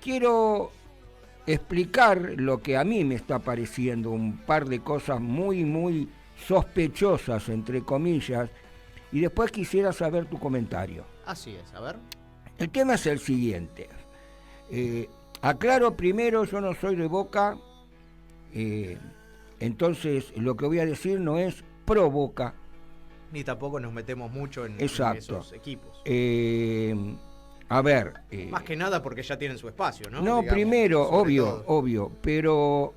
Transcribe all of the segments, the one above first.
quiero explicar lo que a mí me está pareciendo, un par de cosas muy, muy sospechosas, entre comillas, y después quisiera saber tu comentario. Así es, a ver. El tema es el siguiente. Eh, Aclaro primero, yo no soy de Boca, eh, entonces lo que voy a decir no es pro Boca. Ni tampoco nos metemos mucho en Exacto. esos equipos. A ver. Más que nada porque ya tienen su espacio, ¿no? No, Digamos, primero, obvio, pero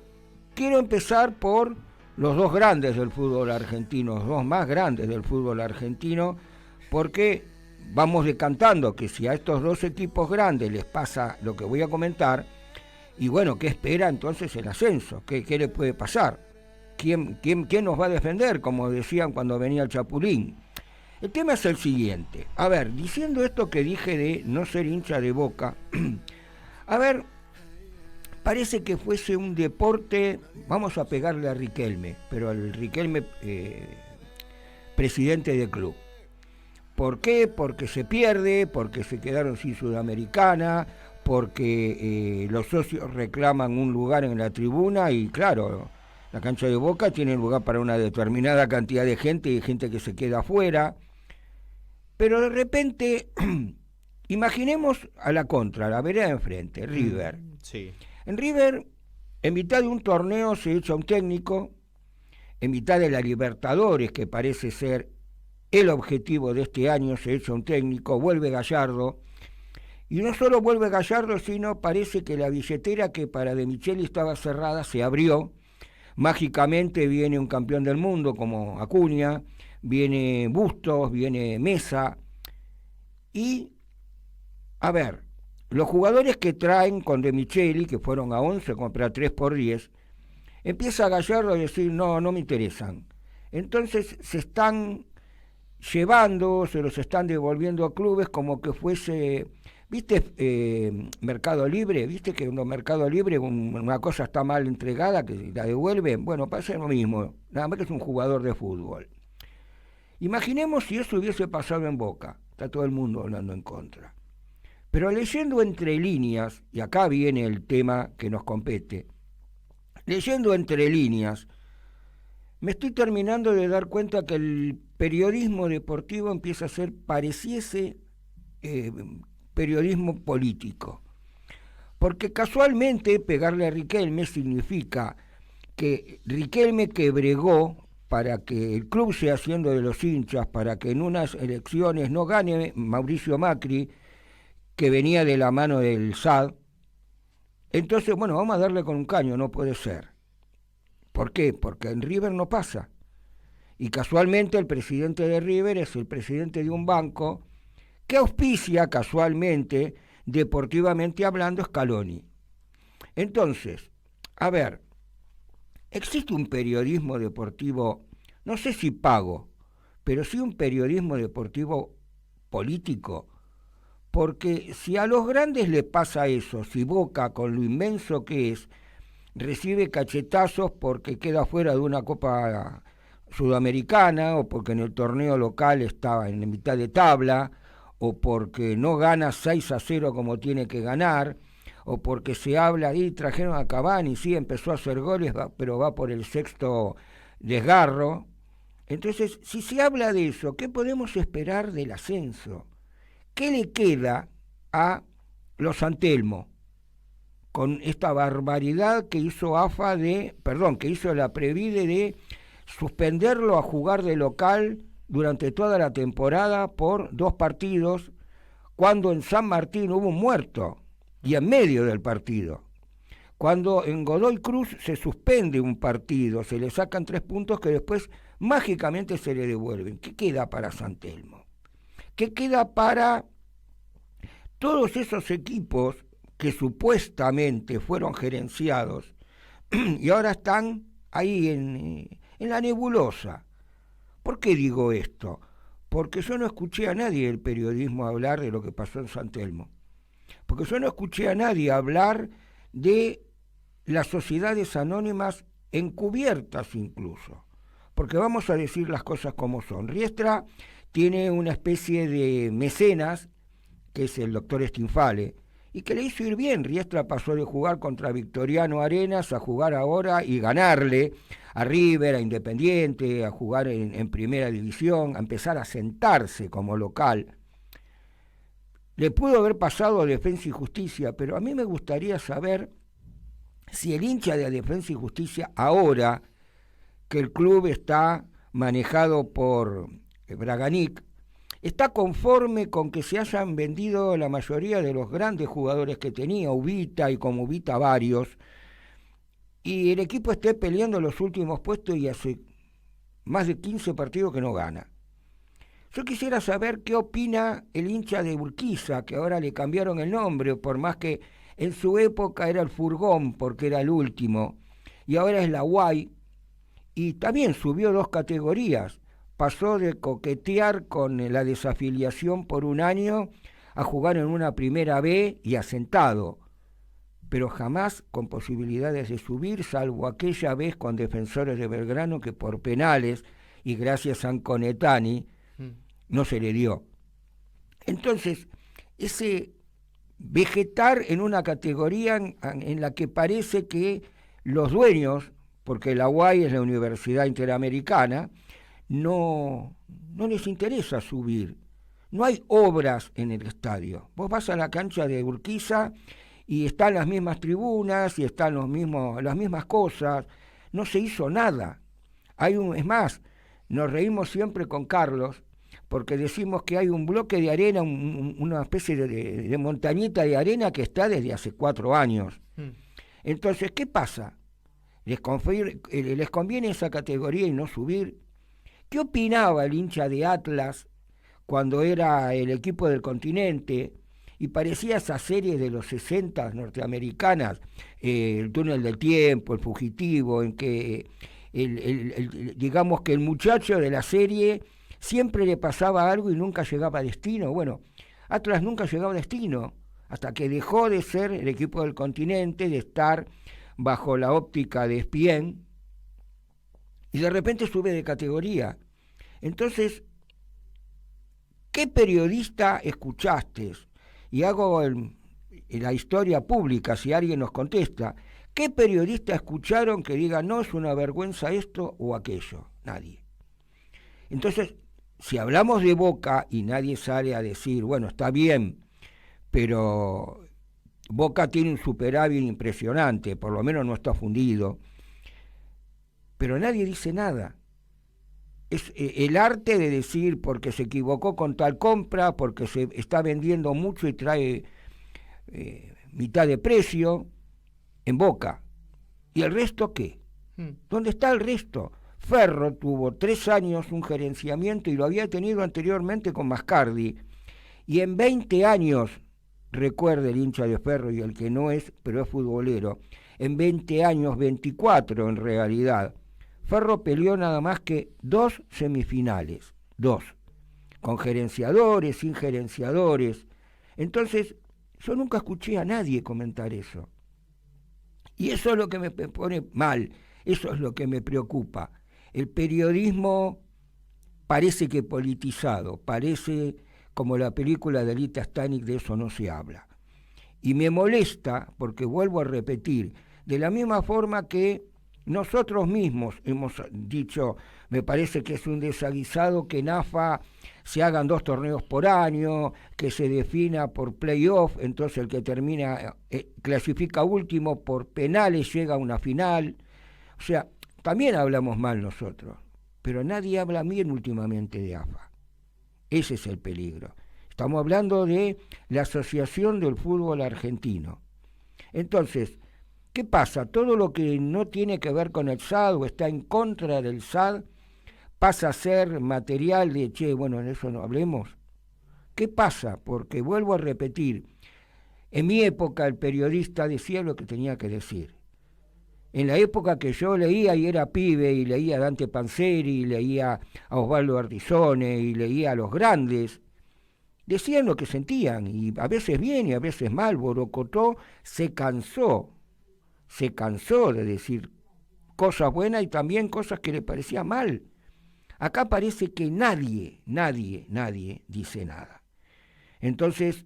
quiero empezar por los dos grandes del fútbol argentino, los dos más grandes del fútbol argentino, porque vamos decantando que si a estos dos equipos grandes les pasa lo que voy a comentar, y bueno, ¿qué espera entonces el ascenso? ¿Qué le puede pasar? ¿Quién nos va a defender? Como decían cuando venía el Chapulín. El tema es el siguiente. A ver, diciendo esto que dije de no ser hincha de Boca, a ver, parece que fuese un deporte, vamos a pegarle a Riquelme, pero al Riquelme presidente del club. ¿Por qué? Porque se pierde, porque se quedaron sin Sudamericana, porque los socios reclaman un lugar en la tribuna y claro, la cancha de Boca tiene lugar para una determinada cantidad de gente y gente que se queda afuera. Pero de repente, imaginemos a la contra, la vereda de enfrente, River. Sí. En River, en mitad de un torneo se echa un técnico, en mitad de la Libertadores, que parece ser el objetivo de este año, se echa un técnico, vuelve Gallardo, y no solo vuelve Gallardo, sino parece que la billetera que para De Micheli estaba cerrada se abrió, mágicamente viene un campeón del mundo como Acuña, viene Bustos, viene Mesa, y, a ver, los jugadores que traen con De Micheli, que fueron a 11, comprar 3 por 10, empieza Gallardo a decir, no me interesan. Entonces se están llevando, se los están devolviendo a clubes como que fuese, ¿viste Mercado Libre? ¿Viste que en Mercado Libre una cosa está mal entregada, que la devuelven? Bueno, pasa lo mismo, nada más que es un jugador de fútbol. Imaginemos si eso hubiese pasado en Boca, está todo el mundo hablando en contra. Pero leyendo entre líneas, y acá viene el tema que nos compete, leyendo entre líneas, me estoy terminando de dar cuenta que el periodismo deportivo empieza a ser, pareciese, periodismo político. Porque casualmente pegarle a Riquelme significa que Riquelme que bregó para que el club sea haciendo de los hinchas, para que en unas elecciones no gane Mauricio Macri, que venía de la mano del SAD. Entonces, bueno, vamos a darle con un caño, no puede ser. ¿Por qué? Porque en River no pasa. Y casualmente el presidente de River es el presidente de un banco que auspicia casualmente, deportivamente hablando, Scaloni. Entonces, a ver, existe un periodismo deportivo, no sé si pago, pero sí un periodismo deportivo político, porque si a los grandes le pasa eso, si Boca, con lo inmenso que es, recibe cachetazos porque queda fuera de una Copa Sudamericana, o porque en el torneo local estaba en la mitad de tabla, o porque no gana 6-0 como tiene que ganar, o porque se habla, y trajeron a Cavani, sí, empezó a hacer goles, pero va por el sexto desgarro. Entonces, si se habla de eso, ¿qué podemos esperar del ascenso? ¿Qué le queda a los San Telmo con esta barbaridad que hizo AFA que hizo la Previde de suspenderlo a jugar de local durante toda la temporada por 2 partidos, cuando en San Martín hubo un muerto y en medio del partido? Cuando en Godoy Cruz se suspende un partido, se le sacan 3 puntos que después mágicamente se le devuelven. ¿Qué queda para San Telmo? ¿Qué queda para todos esos equipos que supuestamente fueron gerenciados y ahora están ahí en la nebulosa? ¿Por qué digo esto? Porque yo no escuché a nadie del periodismo hablar de lo que pasó en San Telmo. Porque yo no escuché a nadie hablar de las sociedades anónimas encubiertas incluso. Porque vamos a decir las cosas como son. Riestra tiene una especie de mecenas, que es el doctor Stinfale, y que le hizo ir bien. Riestra pasó de jugar contra Victoriano Arenas a jugar ahora y ganarle a River, a Independiente, a jugar en primera división, a empezar a sentarse como local. Le pudo haber pasado a Defensa y Justicia, pero a mí me gustaría saber si el hincha de Defensa y Justicia, ahora que el club está manejado por Braganic, está conforme con que se hayan vendido la mayoría de los grandes jugadores que tenía, Ubita y como Ubita varios, y el equipo esté peleando los últimos puestos y hace más de 15 partidos que no gana. Yo quisiera saber qué opina el hincha de Urquiza, que ahora le cambiaron el nombre, por más que en su época era el Furgón, porque era el último, y ahora es la Guay, y también subió 2 categorías. Pasó de coquetear con la desafiliación por un año a jugar en una primera B y asentado, pero jamás con posibilidades de subir, salvo aquella vez con Defensores de Belgrano que por penales y gracias a Anconetani no se le dio. Entonces, ese vegetar en una categoría en la que parece que los dueños, porque la UAI es la Universidad Interamericana, no les interesa subir. No hay obras en el estadio. Vos vas a la cancha de Urquiza y están las mismas tribunas y están las mismas cosas. No se hizo nada. Es más, nos reímos siempre con Carlos porque decimos que hay un bloque de arena, una especie de montañita de arena que está desde hace 4 años. Entonces, ¿qué pasa? ¿Les conviene esa categoría y no subir? ¿Qué opinaba el hincha de Atlas cuando era el equipo del continente y parecía esa serie de los 60 norteamericanas, el túnel del tiempo, el fugitivo, en que digamos que el muchacho de la serie siempre le pasaba algo y nunca llegaba a destino? Bueno, Atlas nunca llegaba a destino hasta que dejó de ser el equipo del continente, de estar bajo la óptica de ESPN, y de repente sube de categoría. Entonces, ¿qué periodista escuchaste? Y hago la historia pública, si alguien nos contesta, ¿qué periodista escucharon que diga no es una vergüenza esto o aquello? Nadie. Entonces, si hablamos de Boca y nadie sale a decir, bueno, está bien, pero Boca tiene un superávit impresionante, por lo menos no está fundido, pero nadie dice nada. Es el arte de decir porque se equivocó con tal compra, porque se está vendiendo mucho y trae mitad de precio en Boca. ¿Y el resto qué? ¿Dónde está el resto? Ferro tuvo 3 años un gerenciamiento y lo había tenido anteriormente con Mascardi. Y en 20 años, recuerde el hincha de Ferro y el que no es, pero es futbolero, en 20 años, 24 en realidad, Ferro peleó nada más que 2 semifinales, 2, con gerenciadores, sin gerenciadores. Entonces, yo nunca escuché a nadie comentar eso. Y eso es lo que me pone mal, eso es lo que me preocupa. El periodismo parece que politizado, parece como la película de Lita Stanik, de eso no se habla. Y me molesta, porque vuelvo a repetir, de la misma forma que nosotros mismos hemos dicho, me parece que es un desaguisado que en AFA se hagan 2 torneos por año, que se defina por playoff, entonces el que termina, clasifica último, por penales llega a una final. O sea, también hablamos mal nosotros, pero nadie habla bien últimamente de AFA. Ese es el peligro. Estamos hablando de la Asociación del Fútbol Argentino. Entonces, ¿qué pasa? Todo lo que no tiene que ver con el SAD o está en contra del SAD pasa a ser material de, bueno, en eso no hablemos. ¿Qué pasa? Porque vuelvo a repetir, en mi época el periodista decía lo que tenía que decir. En la época que yo leía y era pibe y leía a Dante Panzeri, y leía a Osvaldo Ardizone y leía a los grandes, decían lo que sentían, y a veces bien y a veces mal. Borocotó se cansó de decir cosas buenas y también cosas que le parecían mal. Acá parece que nadie dice nada. Entonces,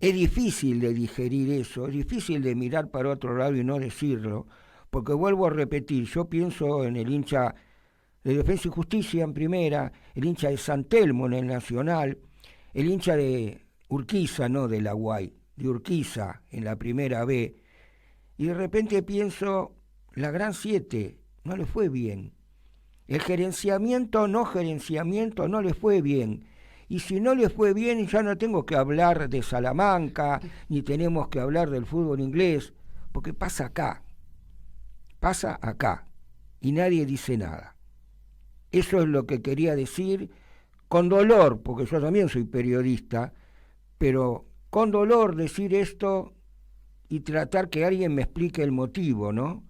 Es difícil de digerir eso, es difícil de mirar para otro lado y no decirlo, porque vuelvo a repetir, yo pienso en el hincha de Defensa y Justicia en primera, el hincha de San Telmo en el Nacional, el hincha de Urquiza, no de la Guay, de Urquiza en la primera B, y de repente pienso, la Gran 7 no le fue bien, el gerenciamiento no le fue bien, y si no le fue bien ya no tengo que hablar de Salamanca, ni tenemos que hablar del fútbol inglés, porque pasa acá, y nadie dice nada. Eso es lo que quería decir, con dolor, porque yo también soy periodista, pero con dolor decir esto y tratar que alguien me explique el motivo, ¿no?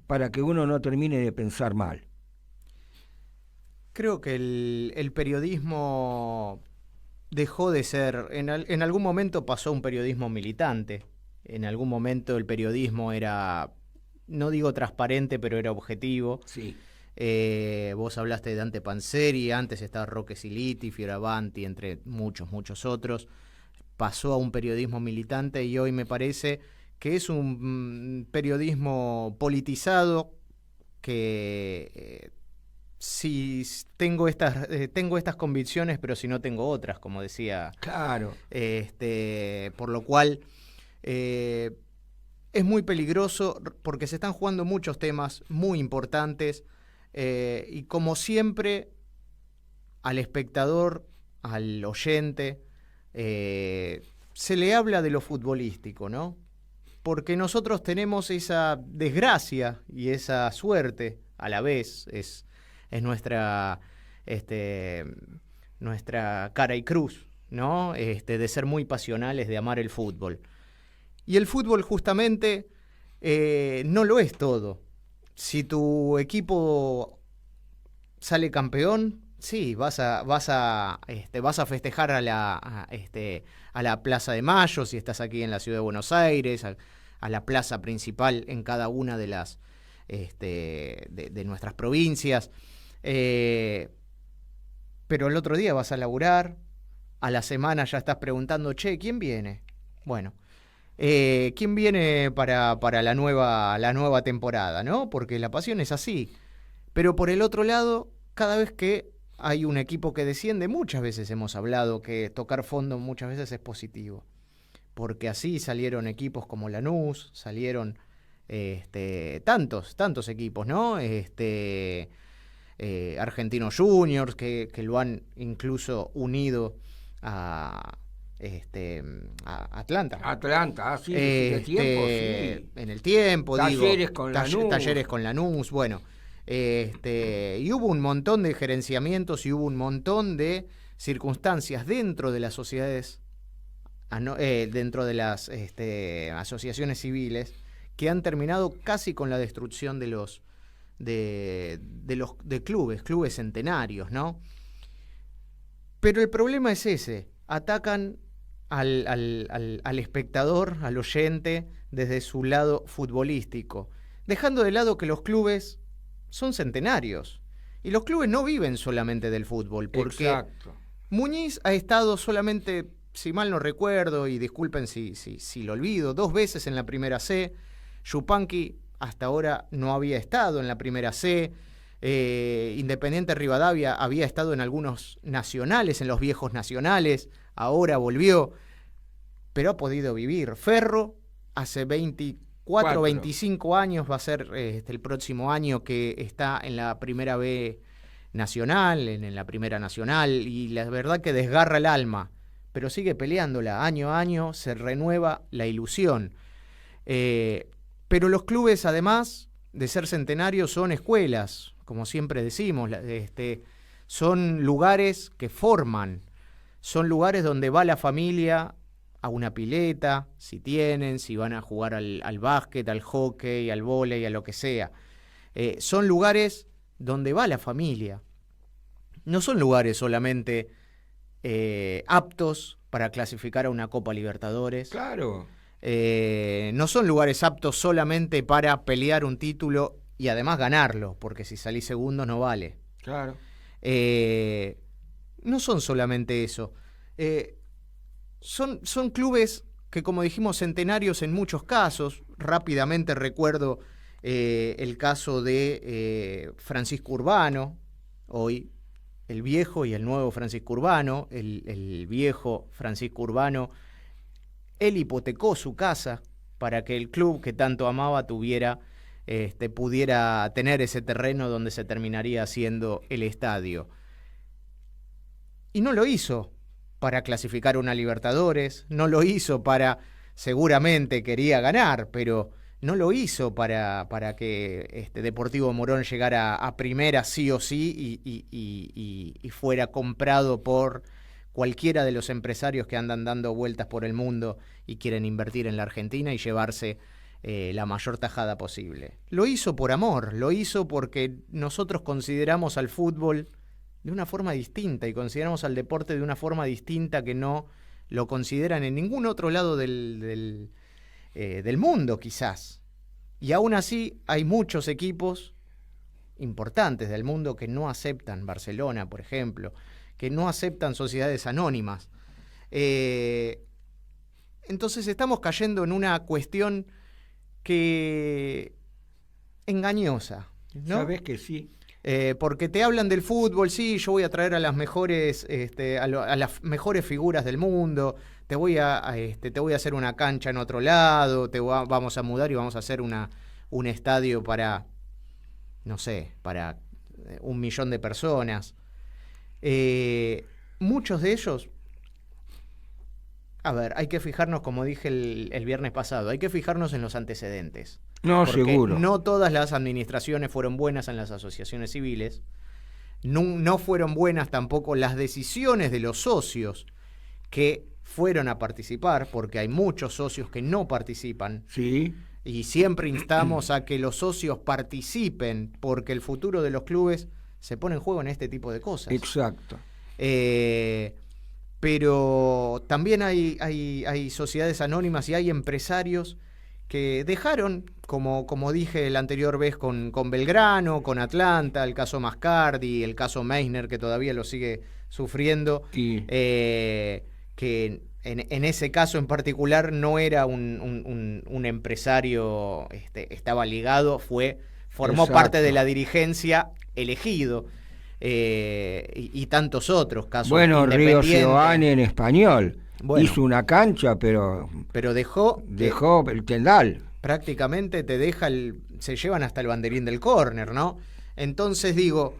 Para que uno no termine de pensar mal. Creo que el periodismo dejó de ser, en algún momento pasó un periodismo militante, en algún momento el periodismo era, no digo transparente, pero era objetivo. Sí. Vos hablaste de Dante Panzeri, antes estaba Roque Siliti, Fioravanti, entre muchos otros. Pasó a un periodismo militante y hoy me parece que es un periodismo politizado que si tengo estas convicciones, pero si no tengo otras, como decía. Claro. Por lo cual es muy peligroso porque se están jugando muchos temas muy importantes. Y como siempre, al espectador, al oyente, se le habla de lo futbolístico, ¿no? Porque nosotros tenemos esa desgracia y esa suerte a la vez, es nuestra cara y cruz, ¿no? De ser muy pasionales, de amar el fútbol. Y el fútbol justamente no lo es todo. Si tu equipo sale campeón, sí, vas a festejar a la Plaza de Mayo, si estás aquí en la Ciudad de Buenos Aires, a la plaza principal en cada una de las de nuestras provincias. Pero el otro día vas a laburar, a la semana ya estás preguntando, che, ¿quién viene? Bueno. ¿Quién viene para la nueva temporada, ¿no? Porque la pasión es así. Pero por el otro lado, cada vez que hay un equipo que desciende, muchas veces hemos hablado que tocar fondo muchas veces es positivo. Porque así salieron equipos como Lanús, salieron tantos equipos, ¿no? Argentinos Juniors, que lo han incluso unido a Atlanta, sí, de tiempo, sí. En el tiempo, talleres con Lanús. Talleres con Lanús, bueno. Y hubo un montón de gerenciamientos y hubo un montón de circunstancias dentro de las sociedades, dentro de las asociaciones civiles, que han terminado casi con la destrucción de los clubes centenarios, ¿no? Pero el problema es ese, atacan al espectador, al oyente, desde su lado futbolístico, dejando de lado que los clubes son centenarios. Y los clubes no viven solamente del fútbol, porque exacto. Muñiz ha estado solamente, si mal no recuerdo, y disculpen si lo olvido, 2 veces en la primera C. Yupanqui hasta ahora no había estado en la primera C. Independiente Rivadavia había estado en algunos nacionales, en los viejos nacionales, ahora volvió, pero ha podido vivir. Ferro hace 24, 25 años, va a ser el próximo año que está en la primera B nacional, en la primera nacional, y la verdad que desgarra el alma, pero sigue peleándola, año a año se renueva la ilusión. Pero los clubes, además de ser centenarios, son escuelas, como siempre decimos, son lugares que forman, son lugares donde va la familia a una pileta, si van a jugar al básquet, al hockey, al vóley, a lo que sea. Son lugares donde va la familia. No son lugares solamente aptos para clasificar a una Copa Libertadores. Claro. No son lugares aptos solamente para pelear un título y además ganarlo, porque si salís segundo no vale. Claro. No son solamente eso. Son clubes que, como dijimos, centenarios en muchos casos. Rápidamente recuerdo el caso de Francisco Urbano, hoy el viejo y el nuevo Francisco Urbano. El viejo Francisco Urbano, él hipotecó su casa para que el club que tanto amaba pudiera tener ese terreno donde se terminaría haciendo el estadio. Y no lo hizo para clasificar una Libertadores, no lo hizo seguramente quería ganar, pero no lo hizo para que Deportivo Morón llegara a primera sí o sí y fuera comprado por cualquiera de los empresarios que andan dando vueltas por el mundo y quieren invertir en la Argentina y llevarse la mayor tajada posible. Lo hizo por amor, lo hizo porque nosotros consideramos al fútbol de una forma distinta y consideramos al deporte de una forma distinta que no lo consideran en ningún otro lado del mundo, quizás. Y aún así hay muchos equipos importantes del mundo que no aceptan Barcelona, por ejemplo, que no aceptan sociedades anónimas. Entonces estamos cayendo en una cuestión engañosa, ¿no? Sabes que sí. Porque te hablan del fútbol, sí, yo voy a traer a las mejores, a las mejores figuras del mundo, te voy a hacer una cancha en otro lado, vamos a mudar y vamos a hacer un estadio para, no sé, para 1 millón de personas. Muchos de ellos, a ver, hay que fijarnos, como dije el viernes pasado, hay que fijarnos en los antecedentes. No, porque seguro. No todas las administraciones fueron buenas en las asociaciones civiles, no fueron buenas tampoco las decisiones de los socios que fueron a participar, porque hay muchos socios que no participan. Sí. Y siempre instamos a que los socios participen, porque el futuro de los clubes se pone en juego en este tipo de cosas. Exacto. Pero también hay sociedades anónimas y hay empresarios que dejaron, como dije la anterior vez con Belgrano, con Atlanta, el caso Mascardi, el caso Meissner, que todavía lo sigue sufriendo, Sí. Que en ese caso en particular no era un empresario, estaba ligado, formó Exacto. parte de la dirigencia elegido, y tantos otros casos. Bueno, Río Independiente. Giovanni en Español. Bueno. Hizo una cancha, pero dejó el tendal. prácticamente se llevan hasta el banderín del córner, ¿no? Entonces digo,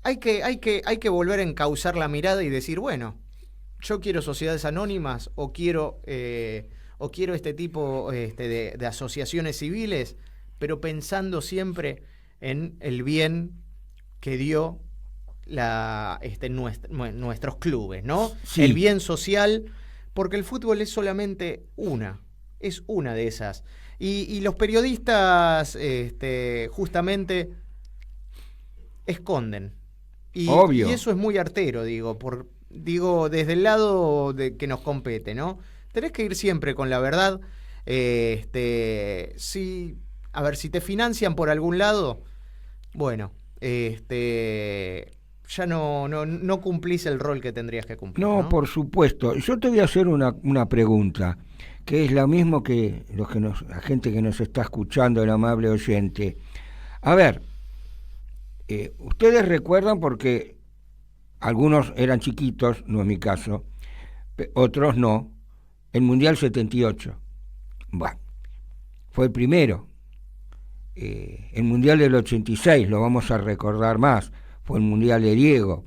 hay que volver a encauzar la mirada y decir, bueno, yo quiero sociedades anónimas o quiero este tipo de asociaciones civiles, pero pensando siempre en el bien que dio nuestros clubes, ¿no? Sí. El bien social, porque el fútbol es solamente es una de esas. Y los periodistas justamente esconden. Obvio. Y eso es muy artero, digo, desde el lado que nos compete, ¿no? Tenés que ir siempre con la verdad. Si te financian por algún lado, bueno, ya no cumplís el rol que tendrías que cumplir. No, por supuesto. Yo te voy a hacer una pregunta, que es lo mismo que la gente que nos está escuchando, el amable oyente. A ver, ustedes recuerdan, porque algunos eran chiquitos, no es mi caso, otros no, el Mundial 78. Bueno, fue el primero. El Mundial del 86, lo vamos a recordar más, fue el Mundial de Diego.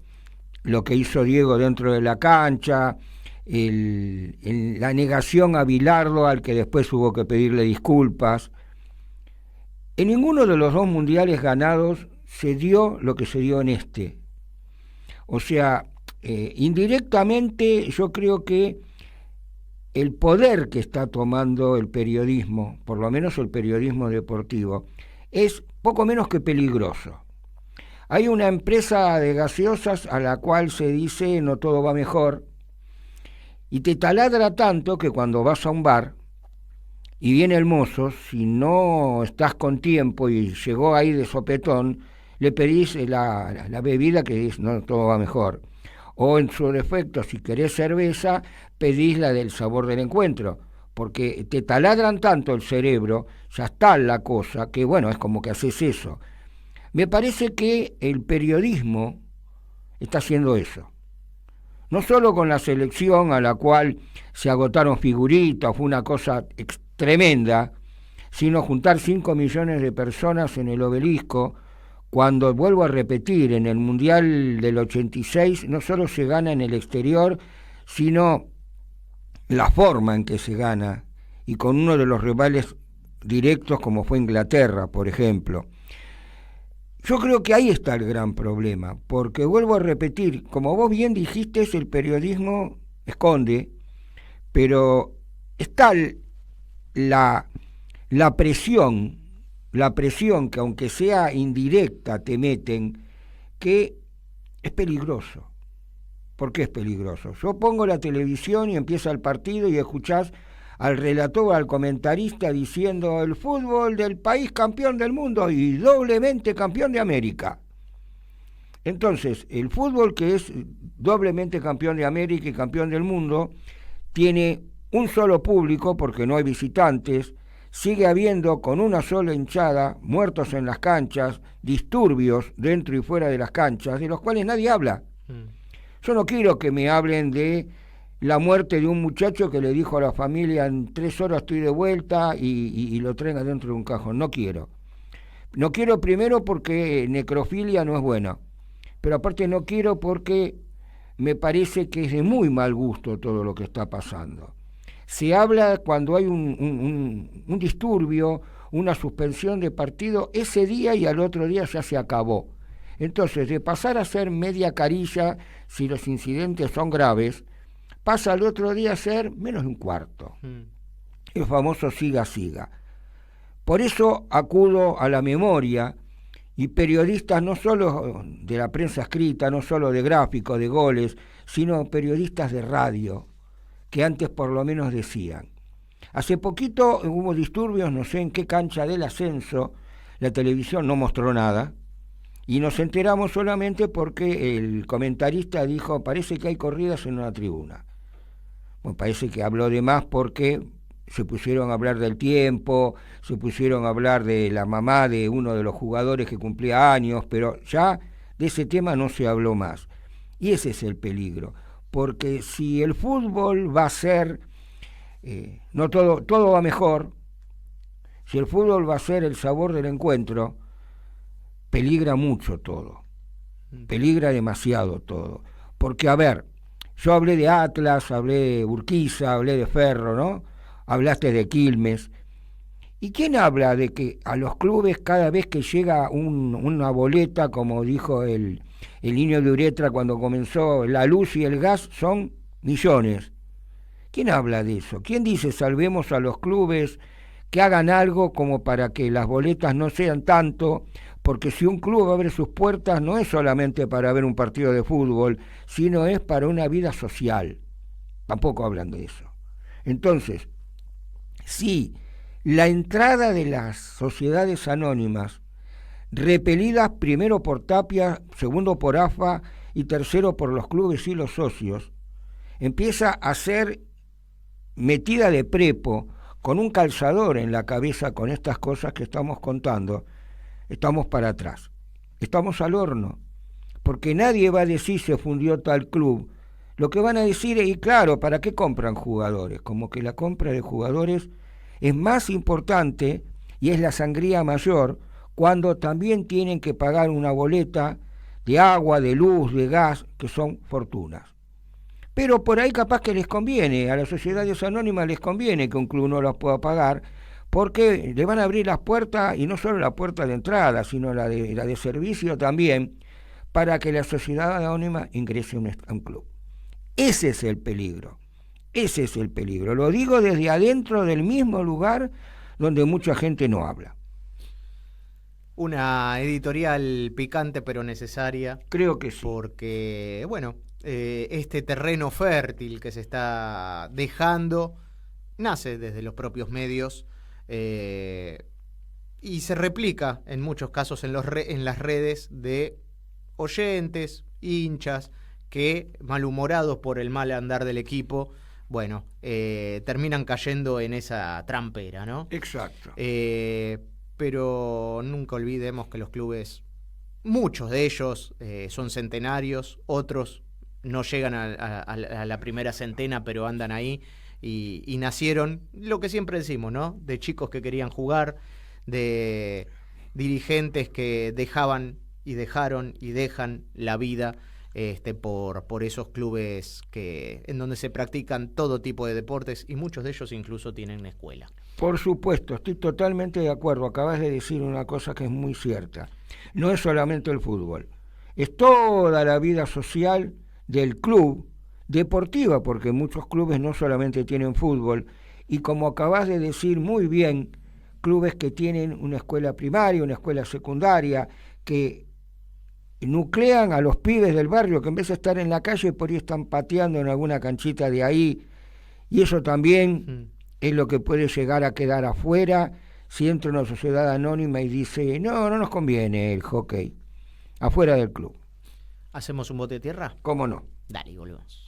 Lo que hizo Diego dentro de la cancha, la negación a Bilardo, al que después hubo que pedirle disculpas. En ninguno de los dos mundiales ganados se dio lo que se dio en este. O sea, indirectamente yo creo que el poder que está tomando el periodismo, por lo menos el periodismo deportivo, es poco menos que peligroso. Hay una empresa de gaseosas a la cual se dice no todo va mejor, y te taladra tanto que cuando vas a un bar y viene el mozo, si no estás con tiempo y llegó ahí de sopetón, le pedís la bebida que dice no todo va mejor. o en su defecto, si querés cerveza, pedís la del sabor del encuentro, porque te taladran tanto el cerebro, ya está la cosa, que bueno, es como que haces eso. Me parece que el periodismo está haciendo eso. No solo con la selección a la cual se agotaron figuritas, fue una cosa tremenda, sino juntar 5 millones de personas en el Obelisco, cuando, vuelvo a repetir, en el Mundial del 86 no solo se gana en el exterior, sino la forma en que se gana, y con uno de los rivales directos como fue Inglaterra, por ejemplo. Yo creo que ahí está el gran problema, porque vuelvo a repetir, como vos bien dijiste, el periodismo esconde, pero está la presión que aunque sea indirecta te meten, que es peligroso. ¿Por qué es peligroso? Yo pongo la televisión y empieza el partido y escuchás al relator, al comentarista diciendo el fútbol del país campeón del mundo y doblemente campeón de América. Entonces, el fútbol que es doblemente campeón de América y campeón del mundo tiene un solo público porque no hay visitantes, sigue habiendo con una sola hinchada, muertos en las canchas, disturbios dentro y fuera de las canchas, de los cuales nadie habla. Yo no quiero que me hablen de la muerte de un muchacho que le dijo a la familia en 3 horas estoy de vuelta y lo traigan dentro de un cajón. No quiero. No quiero primero porque necrofilia no es buena, pero aparte no quiero porque me parece que es de muy mal gusto todo lo que está pasando. Se habla cuando hay un disturbio, una suspensión de partido, ese día y al otro día ya se acabó. Entonces, de pasar a ser media carilla, si los incidentes son graves, pasa al otro día a ser menos de un cuarto. El famoso siga. Por eso acudo a la memoria, y periodistas no solo de la prensa escrita, no solo de gráficos, de goles, sino periodistas de radio, que antes por lo menos decían. Hace poquito hubo disturbios, no sé en qué cancha del Ascenso, la televisión no mostró nada, y nos enteramos solamente porque el comentarista dijo, parece que hay corridas en una tribuna. Bueno, parece que habló de más porque se pusieron a hablar del tiempo, se pusieron a hablar de la mamá de uno de los jugadores que cumplía años, pero ya de ese tema no se habló más. Y ese es el peligro, porque si el fútbol va a ser, no todo va mejor, si el fútbol va a ser el sabor del encuentro, peligra mucho todo, peligra demasiado todo. Porque, a ver, yo hablé de Atlas, hablé de Urquiza, hablé de Ferro, ¿no? Hablaste de Quilmes. ¿Y quién habla de que a los clubes cada vez que llega una boleta, como dijo el niño de Uretra cuando comenzó, la luz y el gas son millones? ¿Quién habla de eso? ¿Quién dice salvemos a los clubes, que hagan algo como para que las boletas no sean tanto? Porque si un club abre sus puertas no es solamente para ver un partido de fútbol, sino es para una vida social. Tampoco hablan de eso. Entonces, sí, la entrada de las sociedades anónimas, repelidas primero por Tapia, segundo por AFA y tercero por los clubes y los socios, empieza a ser metida de prepo, con un calzador en la cabeza con estas cosas que estamos contando. Estamos para atrás, estamos al horno, porque nadie va a decir se fundió tal club. Lo que van a decir es, y claro, ¿para qué compran jugadores? Como que la compra de jugadores es más importante y es la sangría mayor cuando también tienen que pagar una boleta de agua, de luz, de gas, que son fortunas. Pero por ahí capaz que les conviene, a las sociedades anónimas les conviene que un club no las pueda pagar, porque le van a abrir las puertas, y no solo la puerta de entrada, sino la de servicio también, para que la sociedad anónima ingrese a un club. Ese es el peligro, ese es el peligro. Lo digo desde adentro del mismo lugar donde mucha gente no habla. Una editorial picante pero necesaria. Creo que sí. Porque, bueno, este terreno fértil que se está dejando nace desde los propios medios, y se replica en muchos casos en las redes de oyentes, hinchas, que, malhumorados por el mal andar del equipo, bueno, terminan cayendo en esa trampera, ¿no? Exacto. Pero nunca olvidemos que los clubes, muchos de ellos son centenarios, otros no llegan a la primera centena, pero andan ahí y nacieron, lo que siempre decimos, ¿no? De chicos que querían jugar, de dirigentes que dejaban y dejaron y dejan la vida por esos clubes en donde se practican todo tipo de deportes y muchos de ellos incluso tienen escuela. Por supuesto, estoy totalmente de acuerdo. Acabas de decir una cosa que es muy cierta. No es solamente el fútbol, es toda la vida social del club, deportiva, porque muchos clubes no solamente tienen fútbol, y como acabas de decir muy bien, clubes que tienen una escuela primaria, una escuela secundaria, que nuclean a los pibes del barrio, que en vez de estar en la calle, por ahí están pateando en alguna canchita de ahí, y eso también es lo que puede llegar a quedar afuera si entra una sociedad anónima y dice, no nos conviene el hockey, afuera del club. ¿Hacemos un bote de tierra? ¿Cómo no? Dale, volvemos.